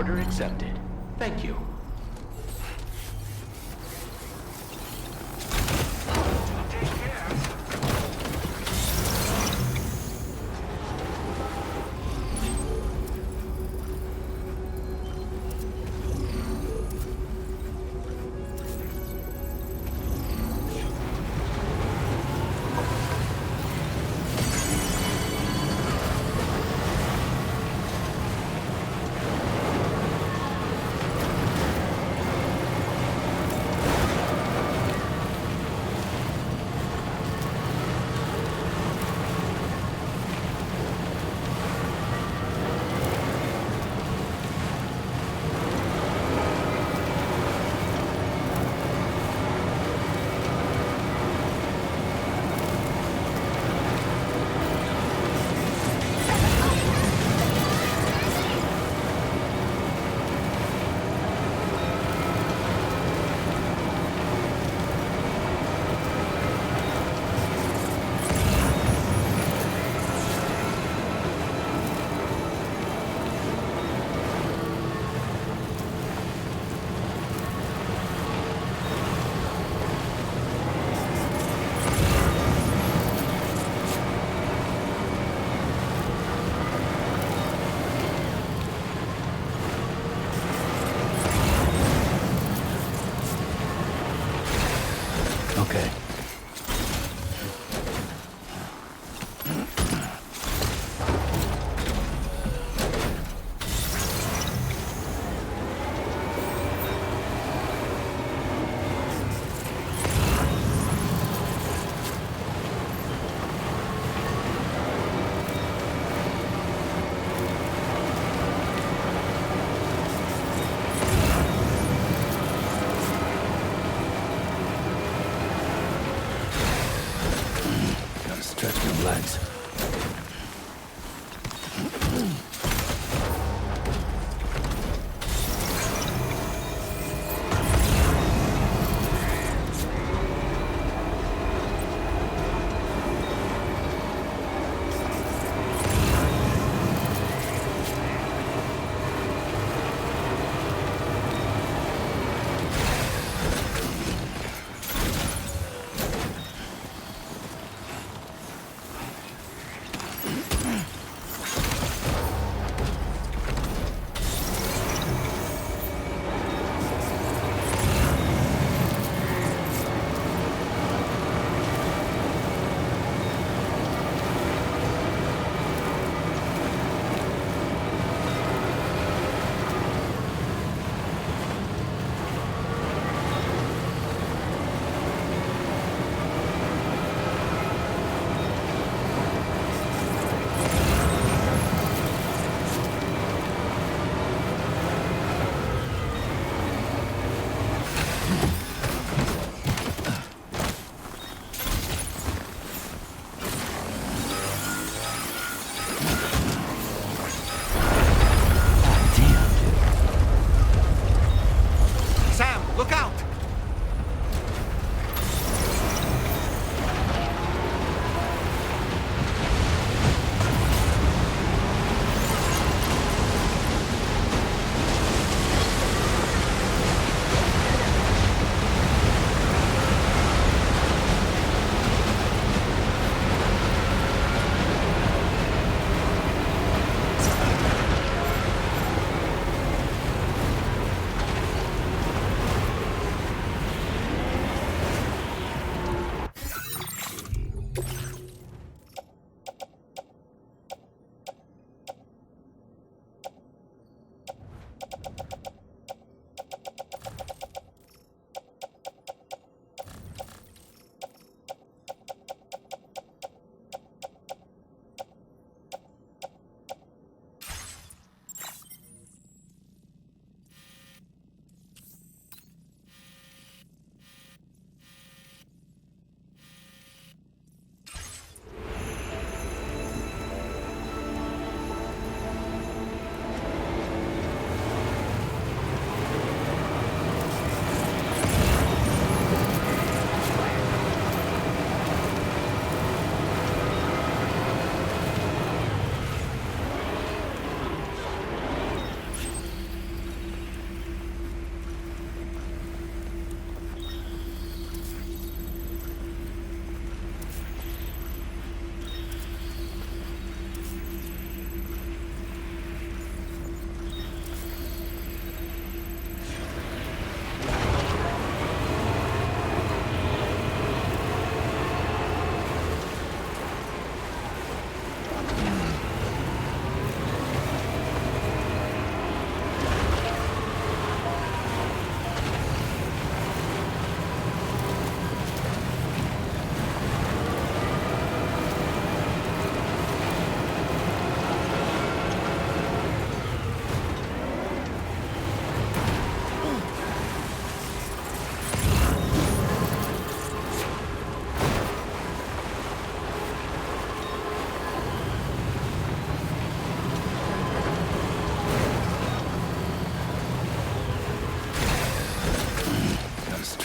Order accepted. Thank you.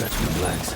stretch my legs.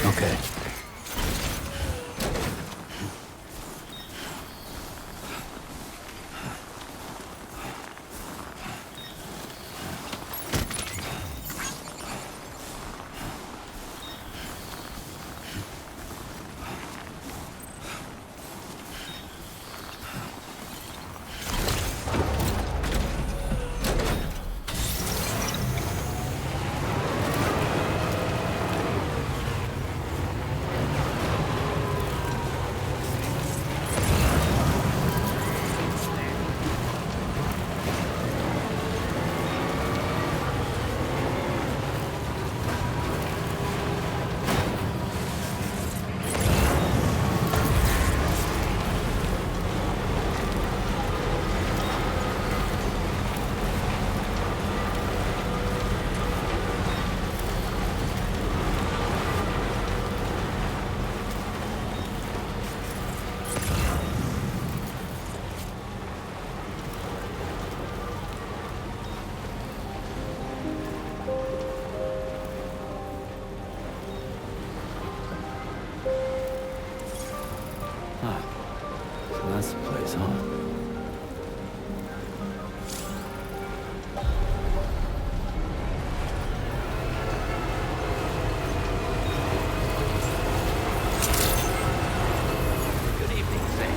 Okay. So that's the place, huh? Good evening, Sam.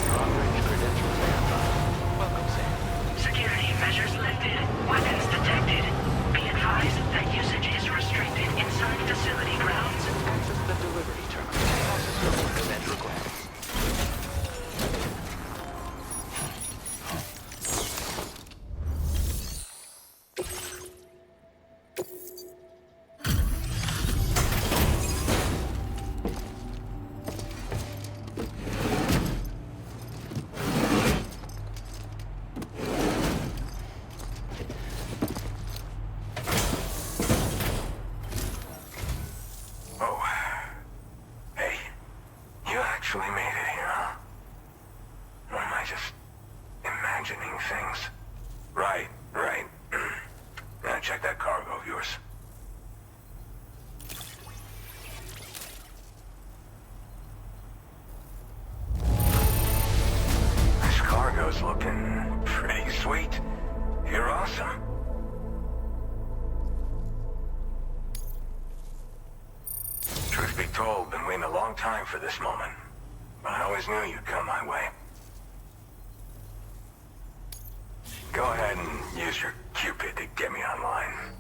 Your operating credentials verified. Welcome, Sam. Security measures lifted. Weapons detected. Be advised that usage is restricted inside facility grounds. Access the delivery terminal. Process your orders and requests. Actually made it here, huh? Or am I just imagining things? Right. Now check that cargo of yours. This cargo's looking pretty sweet. You're awesome. Truth be told, been waiting a long time for this moment. But I always knew you'd come my way. Go ahead and use your Cupid to get me online.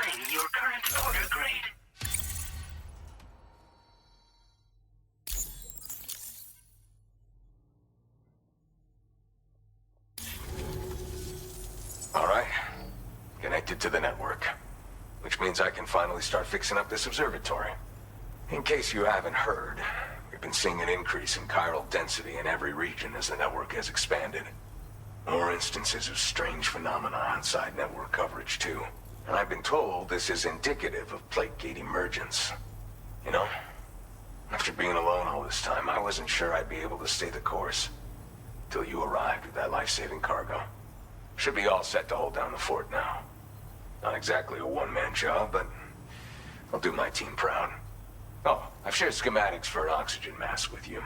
displaying your current order grade. All right. Connected to the network. Which means I can finally start fixing up this observatory. In case you haven't heard, we've been seeing an increase in chiral density in every region as the network has expanded. More instances of strange phenomena outside network coverage, too. And I've been told this is indicative of plate gate emergence. You know, after being alone all this time, I wasn't sure I'd be able to stay the course. Till you arrived with that life-saving cargo. Should be all set to hold down the fort now. Not exactly a one-man job, but I'll do my team proud. Oh, I've shared schematics for an oxygen mask with you.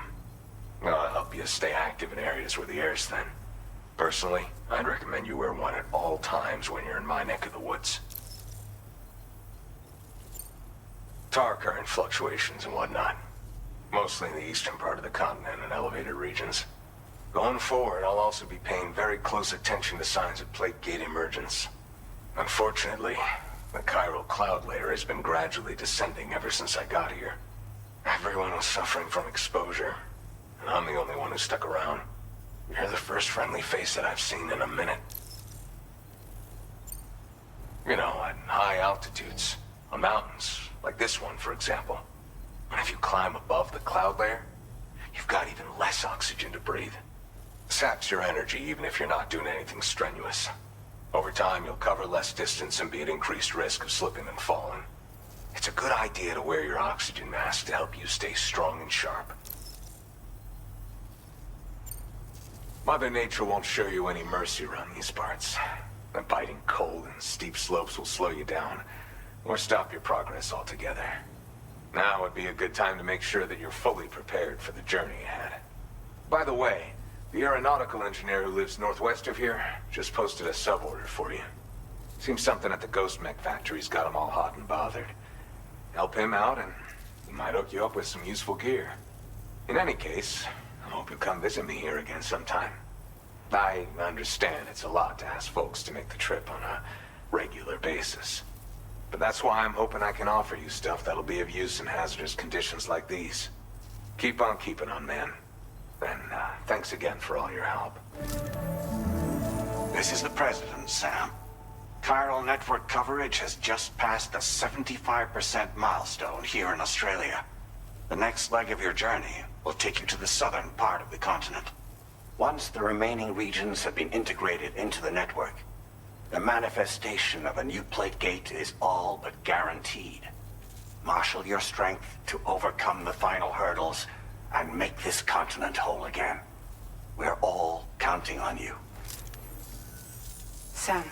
I'll help you stay active in areas where the air's thin. Personally, I'd recommend you wear one at all times when you're in my neck of the woods. Tar current fluctuations and whatnot. Mostly in the eastern part of the continent and elevated regions. Going forward, I'll also be paying very close attention to signs of plate gate emergence. Unfortunately, the chiral cloud layer has been gradually descending ever since I got here. Everyone was suffering from exposure, and I'm the only one who stuck around. You're the first friendly face that I've seen in a minute. You know, at high altitudes, on mountains, like this one, for example. And if you climb above the cloud layer, you've got even less oxygen to breathe. Saps your energy even if you're not doing anything strenuous. Over time, you'll cover less distance and be at increased risk of slipping and falling. It's a good idea to wear your oxygen mask to help you stay strong and sharp. Mother Nature won't show you any mercy around these parts. The biting cold and steep slopes will slow you down, or stop your progress altogether. Now would be a good time to make sure that you're fully prepared for the journey ahead. By the way, the aeronautical engineer who lives northwest of here just posted a sub-order for you. Seems something at the ghost mech factory's got him all hot and bothered. Help him out and he might hook you up with some useful gear. In any case, I hope you'll come visit me here again sometime. I understand it's a lot to ask folks to make the trip on a regular basis. But that's why I'm hoping I can offer you stuff that'll be of use in hazardous conditions like these. Keep on keeping on, man. And thanks again for all your help. This is the President, Sam. Chiral network coverage has just passed the 75% milestone here in Australia. The next leg of your journey will take you to the southern part of the continent. Once the remaining regions have been integrated into the network, the manifestation of a new plate gate is all but guaranteed. Marshal your strength to overcome the final hurdles and make this continent whole again. We're all counting on you. Sam,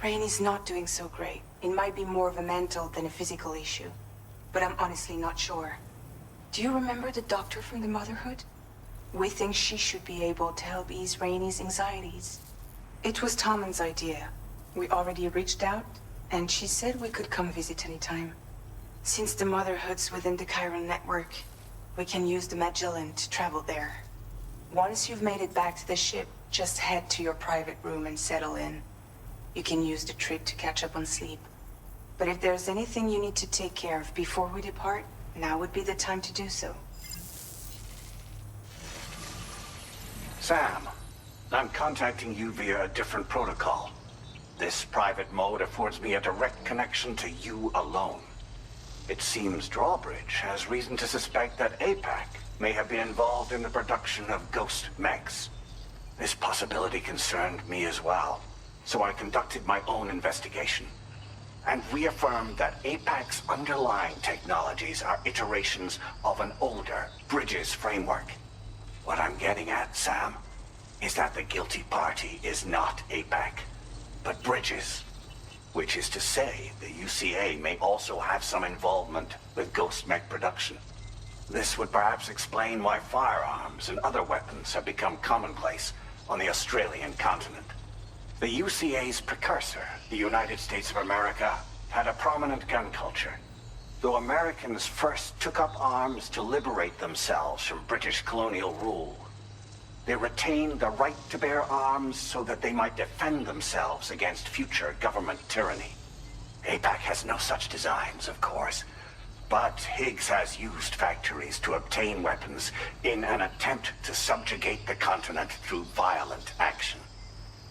Rainey's not doing so great. It might be more of a mental than a physical issue, but I'm honestly not sure. Do you remember the doctor from the Motherhood? We think she should be able to help ease Rainey's anxieties. It was Tommen's idea. We already reached out, and she said we could come visit anytime. Since the Motherhood's within the chiral network, we can use the Magellan to travel there. Once you've made it back to the ship, just head to your private room and settle in. You can use the trip to catch up on sleep. But if there's anything you need to take care of before we depart, now would be the time to do so. Sam, I'm contacting you via a different protocol. This private mode affords me a direct connection to you alone. It seems Drawbridge has reason to suspect that APAC may have been involved in the production of ghost mechs. This possibility concerned me as well, so I conducted my own investigation and reaffirmed that APAC's underlying technologies are iterations of an older Bridges framework. What I'm getting at, Sam, is that the guilty party is not APAC, but Bridges. Which is to say, the UCA may also have some involvement with ghost mech production. This would perhaps explain why firearms and other weapons have become commonplace on the Australian continent. The UCA's precursor, the United States of America, had a prominent gun culture. Though Americans first took up arms to liberate themselves from British colonial rule, they retained the right to bear arms so that they might defend themselves against future government tyranny. APAC has no such designs, of course. But Higgs has used factories to obtain weapons in an attempt to subjugate the continent through violent action.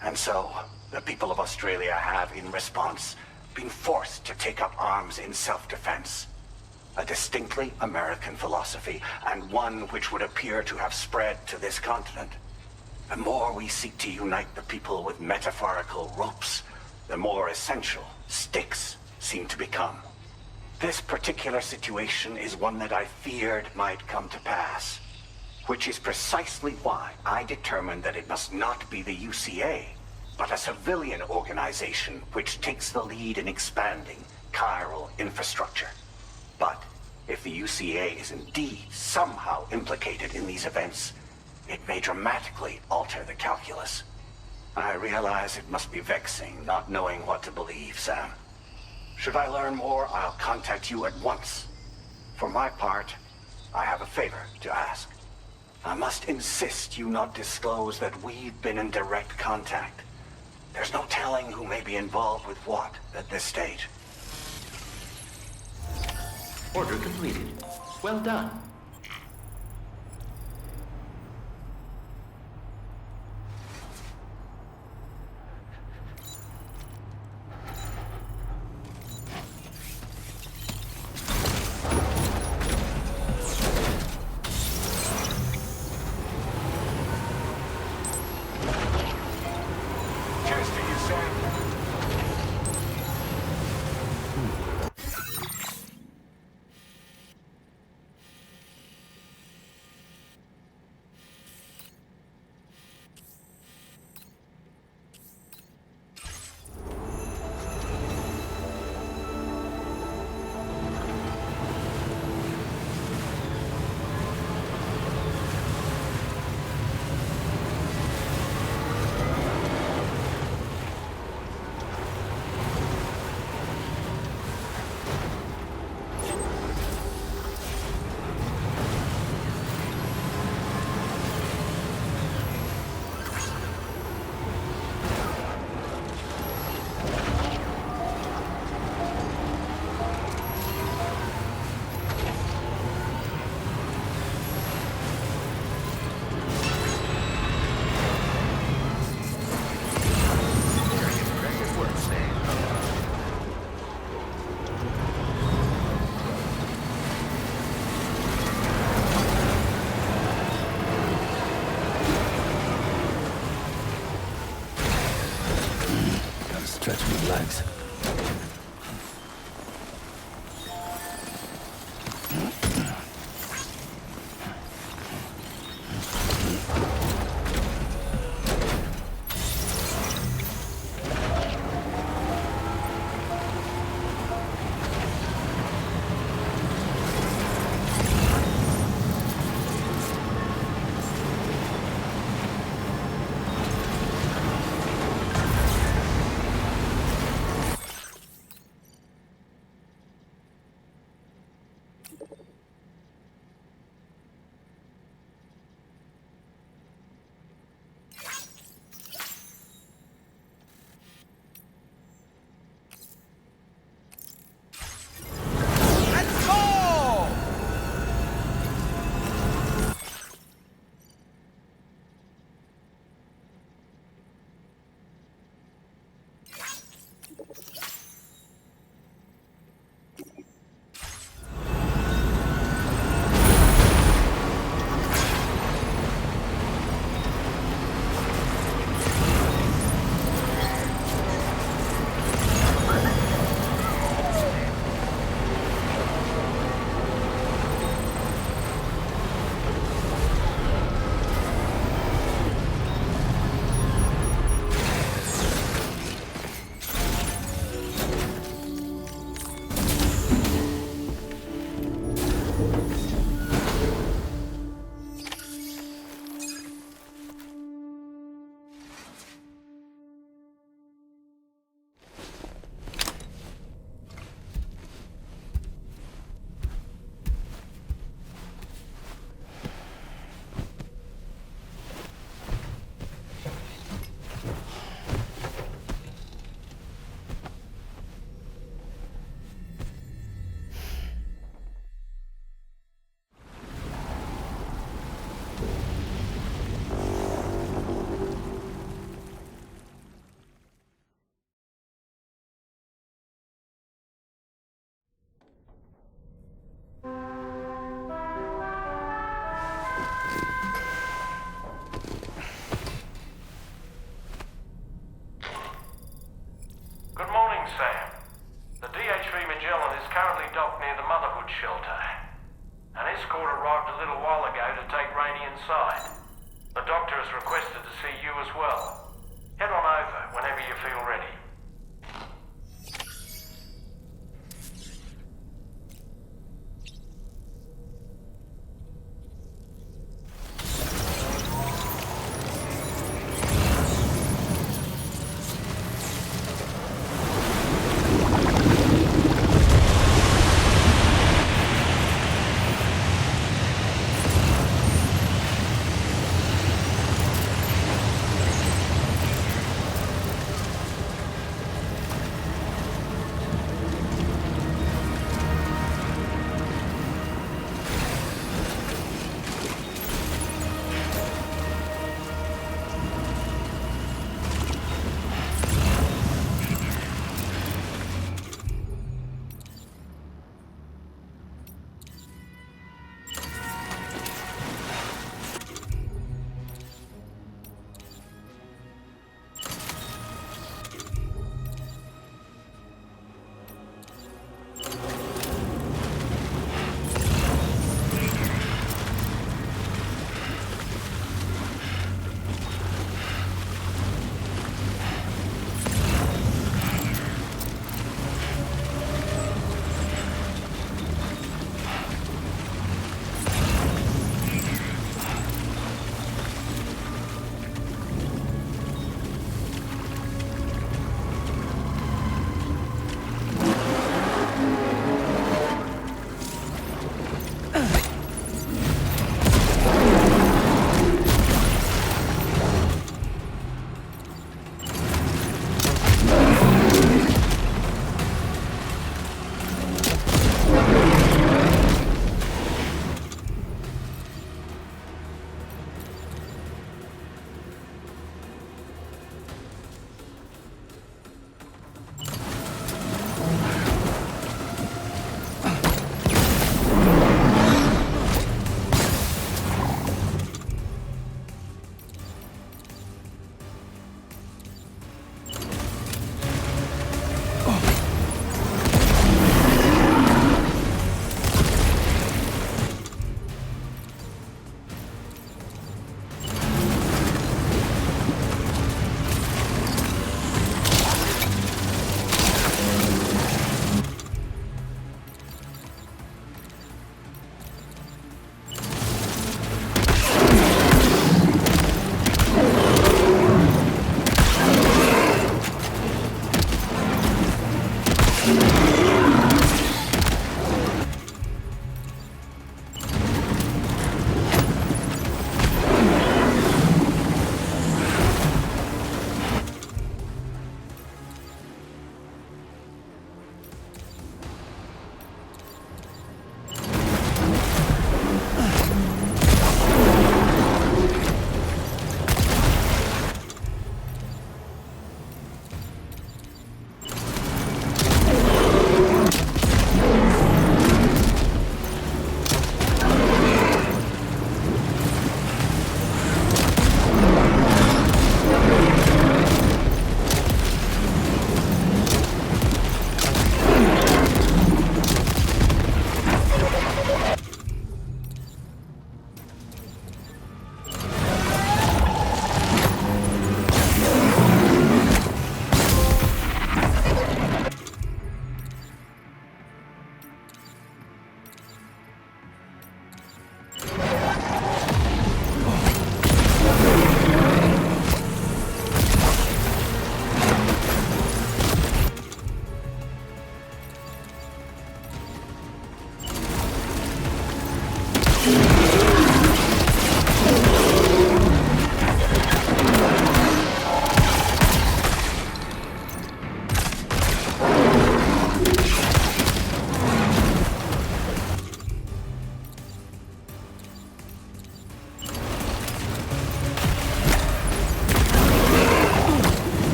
And so, the people of Australia have, in response, been forced to take up arms in self-defense. A distinctly American philosophy, and one which would appear to have spread to this continent. The more we seek to unite the people with metaphorical ropes, the more essential sticks seem to become. This particular situation is one that I feared might come to pass, which is precisely why I determined that it must not be the UCA, but a civilian organization which takes the lead in expanding chiral infrastructure. But if the UCA is indeed somehow implicated in these events, it may dramatically alter the calculus. I realize it must be vexing not knowing what to believe, Sam. Should I learn more, I'll contact you at once. For my part, I have a favor to ask. I must insist you not disclose that we've been in direct contact. There's no telling who may be involved with what at this stage. Order completed. Well done. Cheers to you, Sam. shelter. An escort arrived a little while ago to take Rainey inside. The doctor has requested to see you as well. Head on over whenever you feel ready.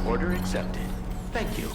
Order accepted. Thank you.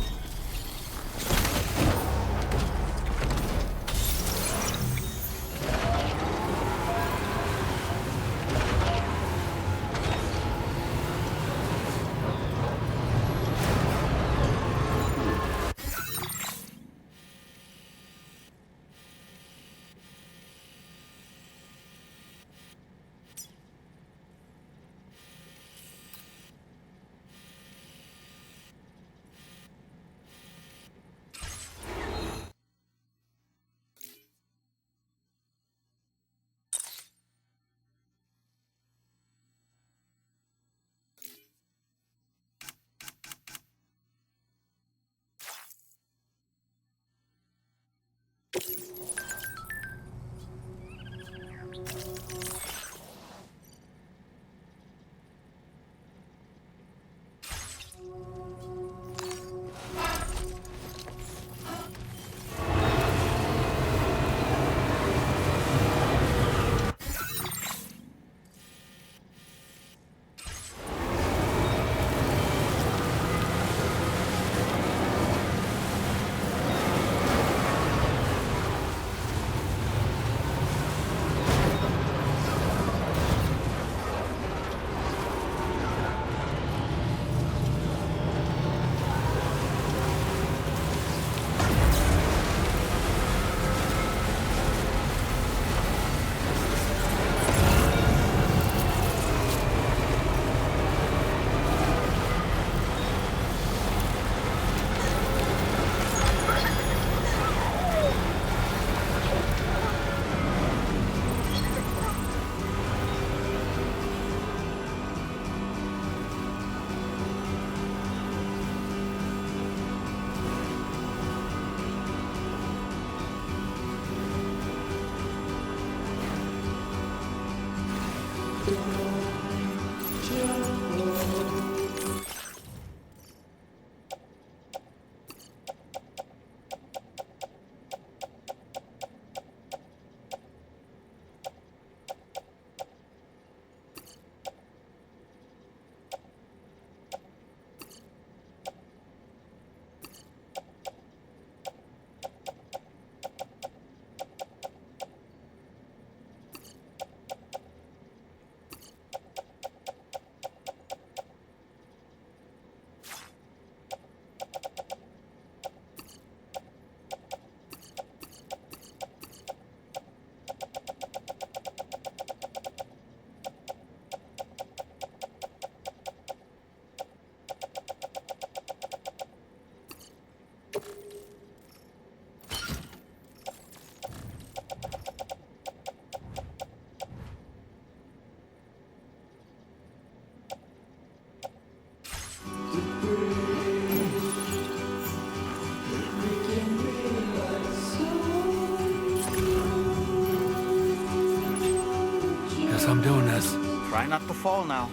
Guess I'm doing this. Try not to fall now.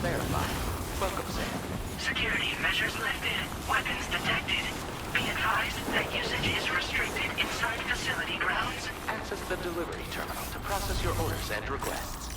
verified. Welcome, Sam. Security measures lifted. Weapons detected. Be advised that usage is restricted inside facility grounds. Access the delivery terminal to process your orders and requests.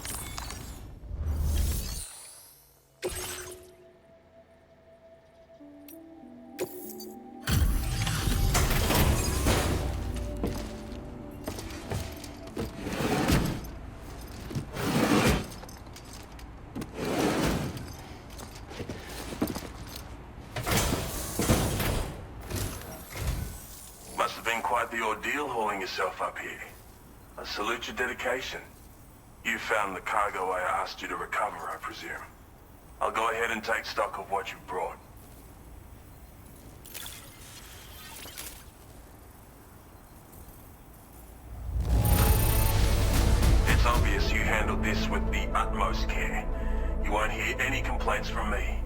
Must have been quite the ordeal hauling yourself up here. I salute your dedication. You found the cargo I asked you to recover, I presume. I'll go ahead and take stock of what you've brought. It's obvious you handled this with the utmost care. You won't hear any complaints from me.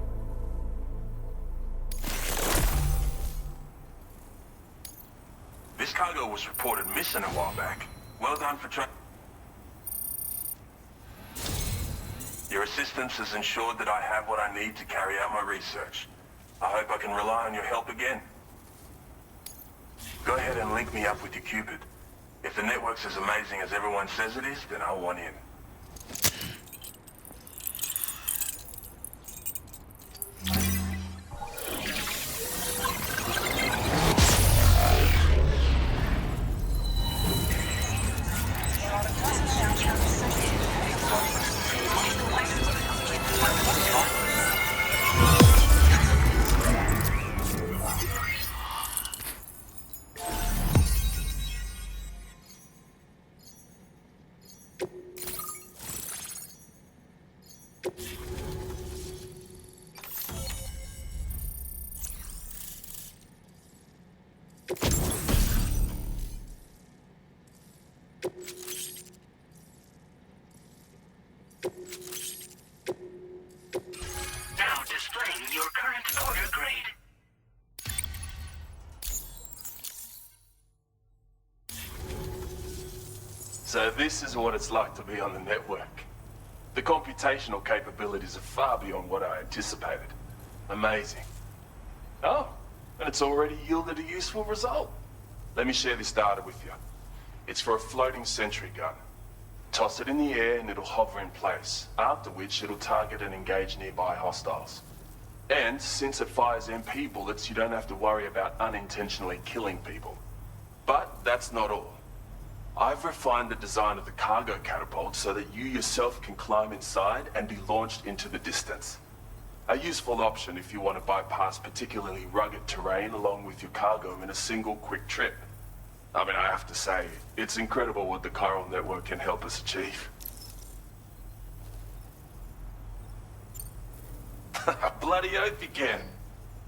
This cargo was reported missing a while back. Well done for Your assistance has ensured that I have what I need to carry out my research. I hope I can rely on your help again. Go ahead and link me up with your Cupid. If the network's as amazing as everyone says it is, then I'll want in. Now displaying your current order grade. So this is what it's like to be on the network. The computational capabilities are far beyond what I anticipated. Amazing. Oh, and it's already yielded a useful result. Let me share this data with you. It's for a floating sentry gun. Toss it in the air and it'll hover in place, after which it'll target and engage nearby hostiles. And since it fires MP bullets, you don't have to worry about unintentionally killing people. But that's not all. I've refined the design of the cargo catapult so that you yourself can climb inside and be launched into the distance. A useful option if you want to bypass particularly rugged terrain along with your cargo in a single quick trip. I mean, I have to say, it's incredible what the chiral network can help us achieve. Bloody oath you can.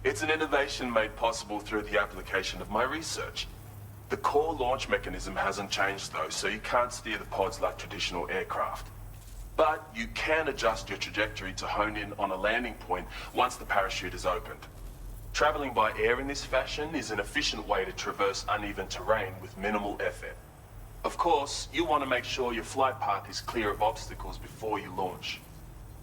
It's an innovation made possible through the application of my research. The core launch mechanism hasn't changed though, so you can't steer the pods like traditional aircraft. But you can adjust your trajectory to hone in on a landing point once the parachute is opened. Traveling by air in this fashion is an efficient way to traverse uneven terrain with minimal effort. Of course, you want to make sure your flight path is clear of obstacles before you launch.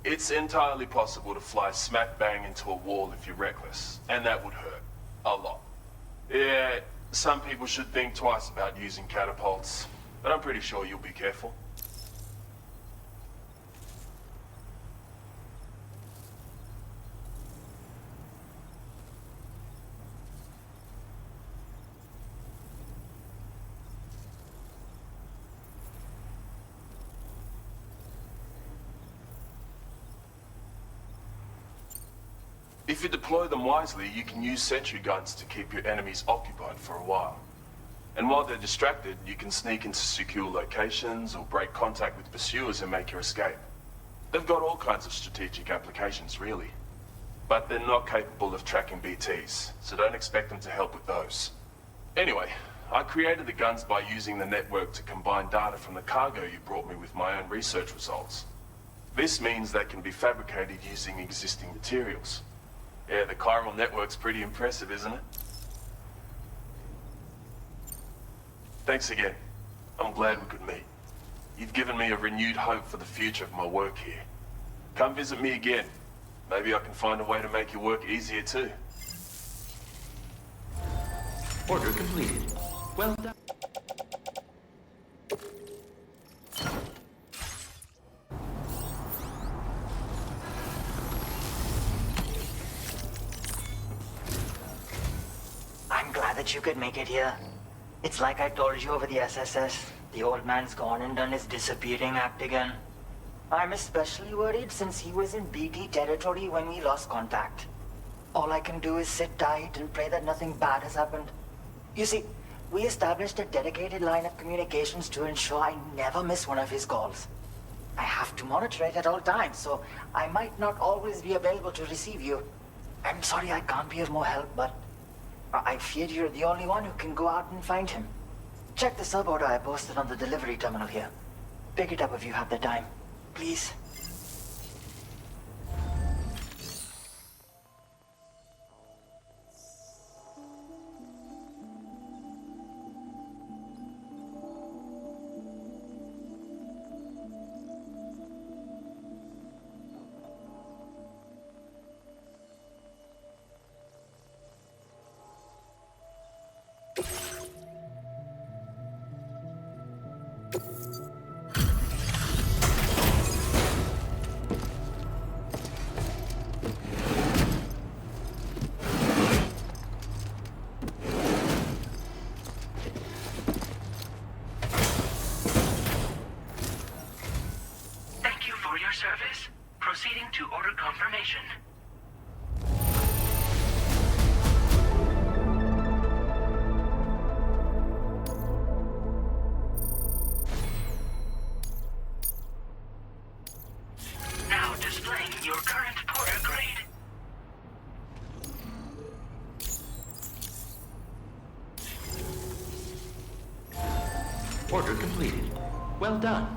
It's entirely possible to fly smack bang into a wall if you're reckless, and that would hurt. A lot. Yeah, some people should think twice about using catapults, but I'm pretty sure you'll be careful. If you deploy them wisely, you can use sentry guns to keep your enemies occupied for a while. And while they're distracted, you can sneak into secure locations or break contact with pursuers and make your escape. They've got all kinds of strategic applications, really. But they're not capable of tracking BTs, so don't expect them to help with those. Anyway, I created the guns by using the network to combine data from the cargo you brought me with my own research results. This means they can be fabricated using existing materials. Yeah, the chiral network's pretty impressive, isn't it? Thanks again. I'm glad we could meet. You've given me a renewed hope for the future of my work here. Come visit me again, Maybe I can find a way to make your work easier too. Order completed. Well done. I'm glad that you could make it here. It's like I told you over the SSS. The old man's gone and done his disappearing act again. I'm especially worried since he was in BT territory when we lost contact. All I can do is sit tight and pray that nothing bad has happened. You see, we established a dedicated line of communications to ensure I never miss one of his calls. I have to monitor it at all times, so I might not always be available to receive you. I'm sorry I can't be of more help, but I fear you're the only one who can go out and find him. Check the sub-order I posted on the delivery terminal here. Pick it up if you have the time. Please. Thank you for your service. Proceeding to order confirmation. Now displaying your current porter grade. Order completed. Well done.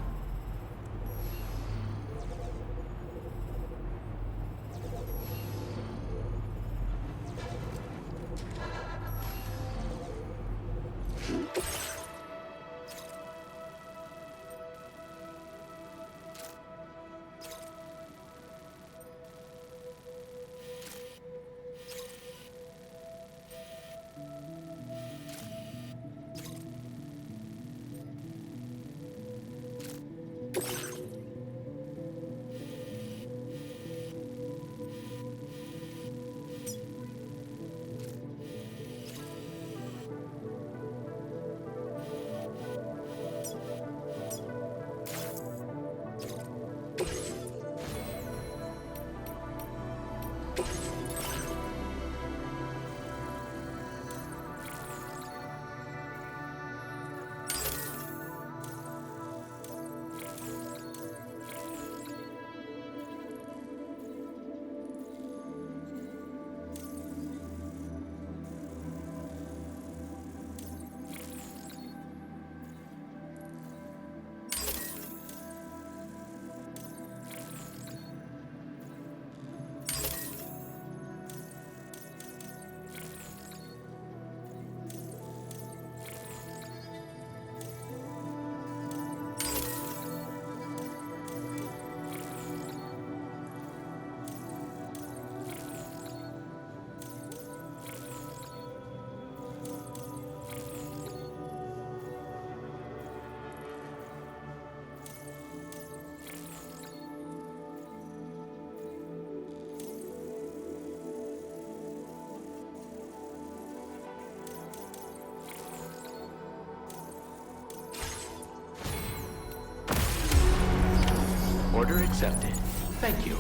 Order accepted. Thank you.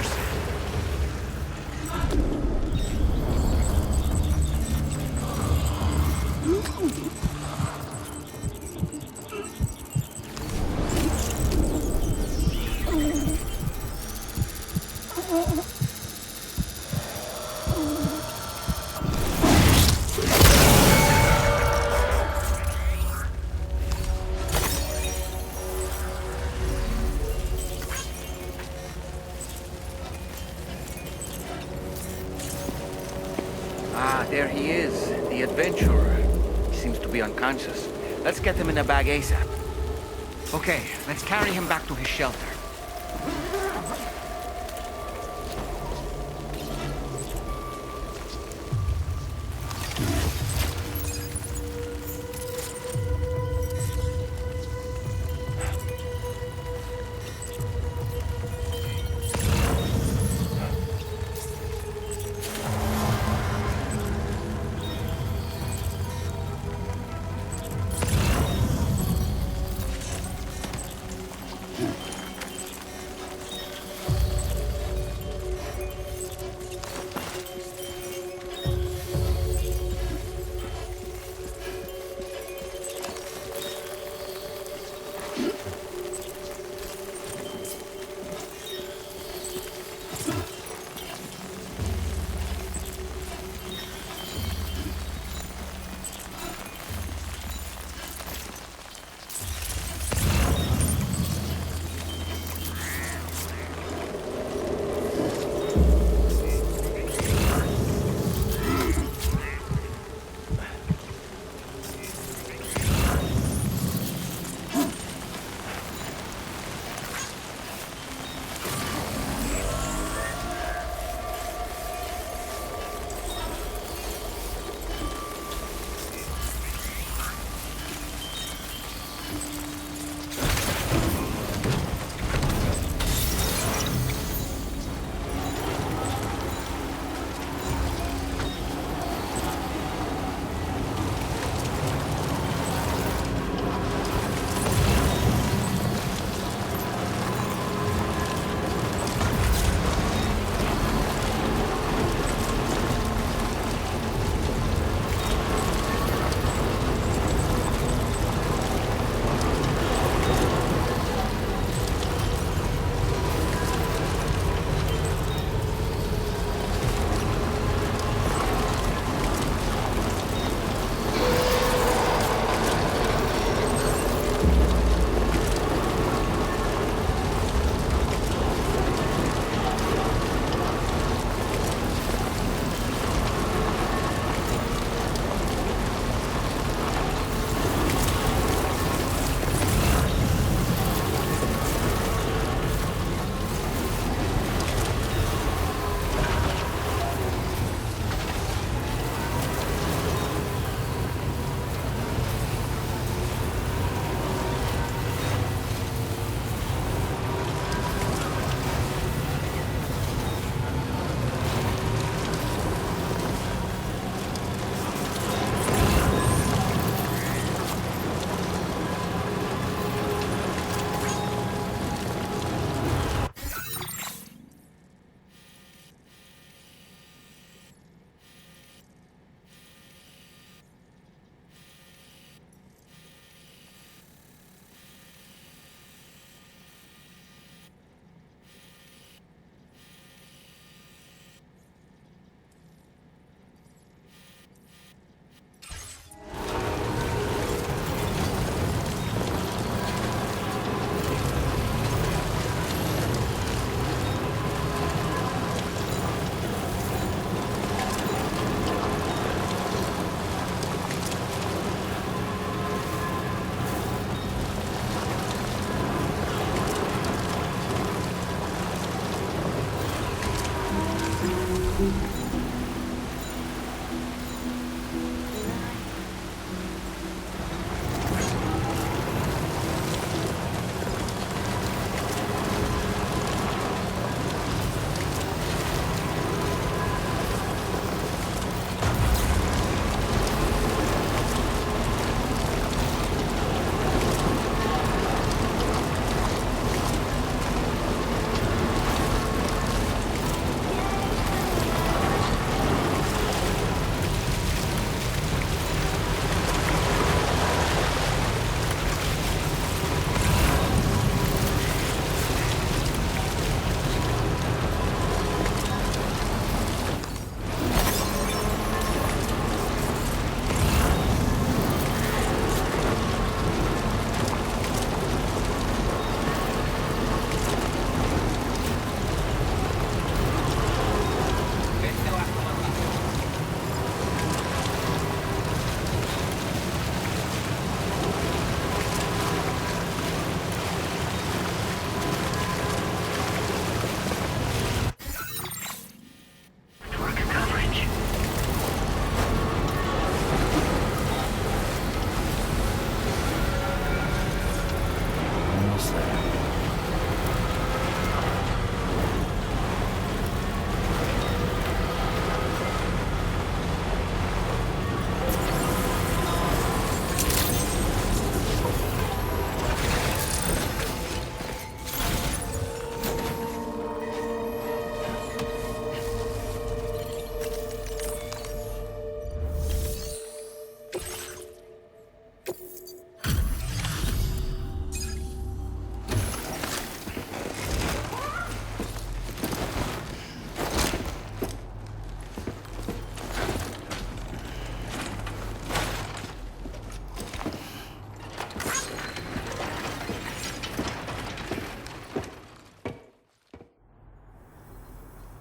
Cheers. Ah, there he is, the adventurer. He seems to be unconscious. Let's get him in a bag ASAP. Okay, let's carry him back to his shelter.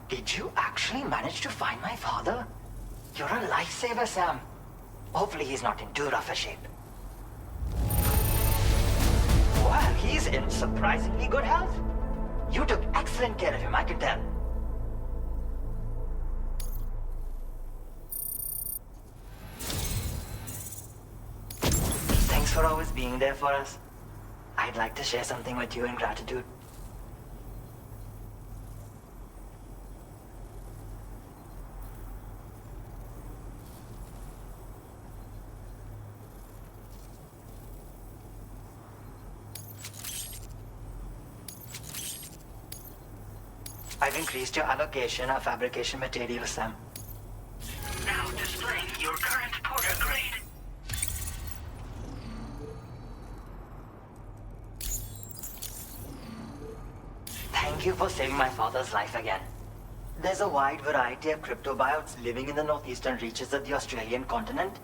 Did you actually manage to find my father? You're a lifesaver, Sam. Hopefully he's not in too rough a shape. Well, he's in surprisingly good health. You took excellent care of him, I can tell. Thanks for always being there for us. I'd like to share something with you in gratitude. I've increased your allocation of fabrication materials, Sam. Now displaying your current Porter grade. Thank you for saving my father's life again. There's a wide variety of cryptobiotes living in the northeastern reaches of the Australian continent,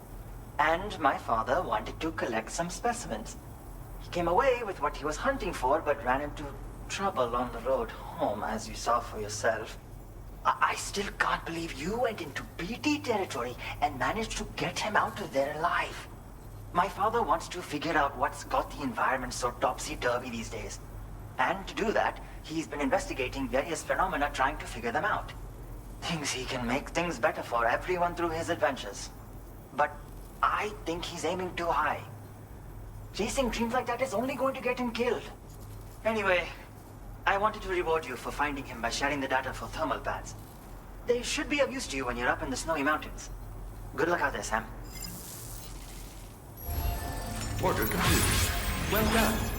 and my father wanted to collect some specimens. He came away with what he was hunting for, but ran into trouble on the road home, as you saw for yourself. I still can't believe you went into BT territory and managed to get him out of there alive. My father wants to figure out what's got the environment so topsy-turvy these days. And to do that, he's been investigating various phenomena trying to figure them out. Thinks he can make things better for everyone through his adventures. But I think he's aiming too high. Chasing dreams like that is only going to get him killed. Anyway, I wanted to reward you for finding him by sharing the data for thermal pads. They should be of use to you when you're up in the snowy mountains. Good luck out there, Sam. Order complete. Well done.